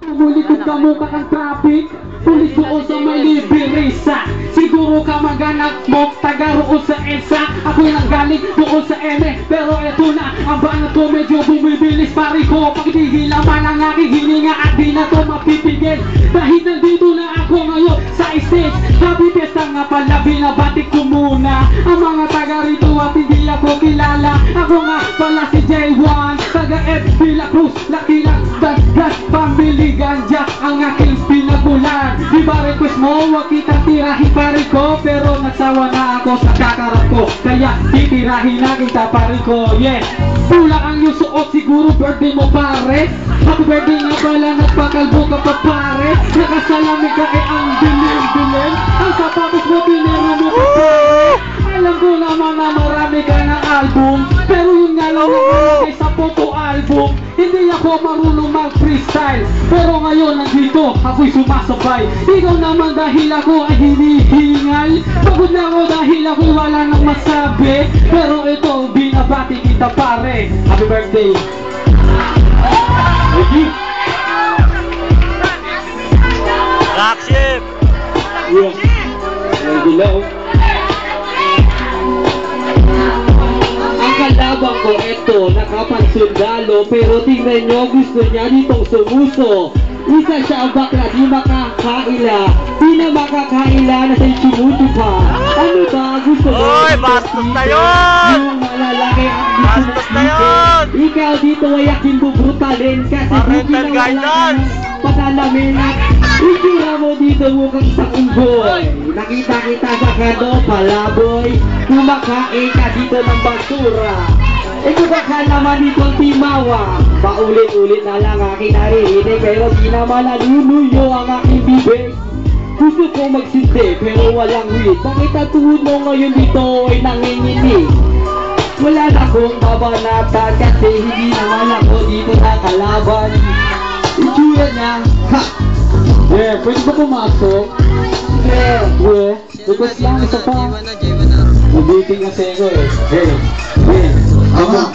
Mulikod ka mukha kang traffic, pulis doon sa may liberisa. Siguro ka maganap mo, taga roon sa EDSA. Ako'y nanggaling doon sa EME, pero eto na, ang banat ko medyo bumibilis. Pari ko, pagtigil naman ang aking hininga at di na to mapipigil. Dahil nandito na ako ngayon sa stage. Happy Fiesta nga pala, binabati ko muna ang mga taga rito at hindi ako kilala. Ako nga pala si J1, taga FB La Cruz, laki lang Dasgas, family ganja ang aking pinagulan. Di ba request mo, wag kitang tirahin pare ko, pero nagsawa na ako sa kakarap ko, kaya titirahin na kita pare ko. Yeah, pula ang iyong suot, siguro birthday mo pare. Happy birthday nga pala, nagpakalbo ka pa pare. Nakasalamig ka eh ang dilim-dilim, ang sapatos mo tinira mo pa pare. Alam ko naman na marami ka ng album, pero yun nga lang nakalagay sa photo album. Hindi ako marunong mag-freestyle, pero ngayon nandito ako'y sumasabay. Ikaw naman dahil ako ay hinihingal, pagod na ako dahil ako'y wala nang masabi. Pero ito, binabati kita pare. Happy birthday. Thank you. Rockship! Yeah. Thank you, love. Ang kalabang ko ito, nakapansundalo, pero tingnan nyo, gusto niya ditong sumuso. Isa siya ang bakla, di makakaila, di na makakaila na siya'y sinuto pa. Ano ba gusto mo? Oy, bastos na yun! Yung malalaki ang gusto Bastos na yun! Ikaw dito ay aking bubrutalin, kasi Parental buti na wala ka guidance! ng patalamin. Itsura mo dito mukhang sa unggoy. Nakita kita sa kado, palaboy, kumakain ka dito ng basura. Ikaw ba ka naman dito timawa? Paulit-ulit na lang aking naririnig, pero di naman nalunuyo ang aking bibig. Gusto ko magsindi, pero walang wit. Bakit ang tuhod mo ngayon dito ay nanginginig? Wala na akong babanatan, kasi hindi naman ako dito nakalaban. Itsura niya, ha! Yeah, pwede ba pumasok? Yeah, yeah. Request lang, isa pa. Nabiting kasi ako eh. Hey, hey. Come on.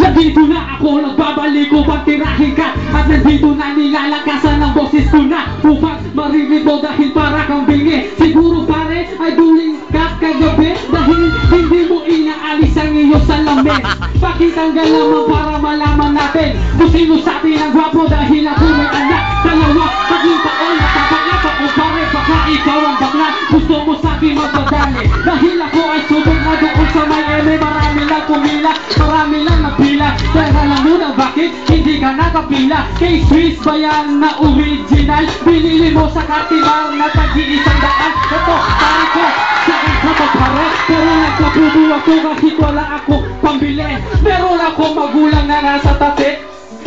Nandito na ako, nagbabalik ko, pagtirahin ka. At nandito na nilalakasan ang boses ko na upang marinig mo dahil para kang bingi. Siguro pare ay duling ka kagabi dahil hindi mo inaalis ang iyong salamin. Pakitanggal naman para malaman natin kung sino sa atin ang gwapo dahil ako may anak. Dalawa, paging taon, napapalapa ko pare, baka ikaw ang bakla. Gusto mo sa akin magpadali dahil ako ay subok na doon sa may eme. Marami lang pumila, marami lang napila. Dahil alam mo na bakit hindi ka nakapila. Kay Swiss ba yan na original? Binili mo sa Cartibar na tag-iisang daan. Ito, pare ko, saan ka magpare? Pero nagkapudo ako kahit wala ako pambili. Meron ako magulang na nasa tabi,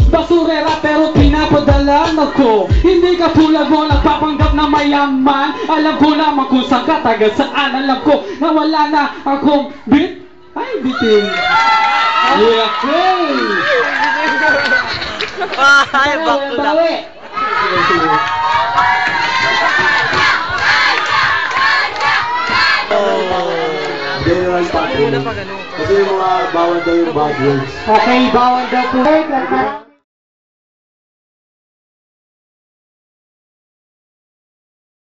basurera pero pinapadala ako. Hindi ka tulad mo nagpapanggap na mayaman. Alam ko naman kung saan ka, taga saan. Alam ko na wala na akong bit. Ay, bitin. Yeah, hey! Ay, bakto na. General Patrick. Kasi yung mga bawal daw yung bad words. Okay, bawal daw po.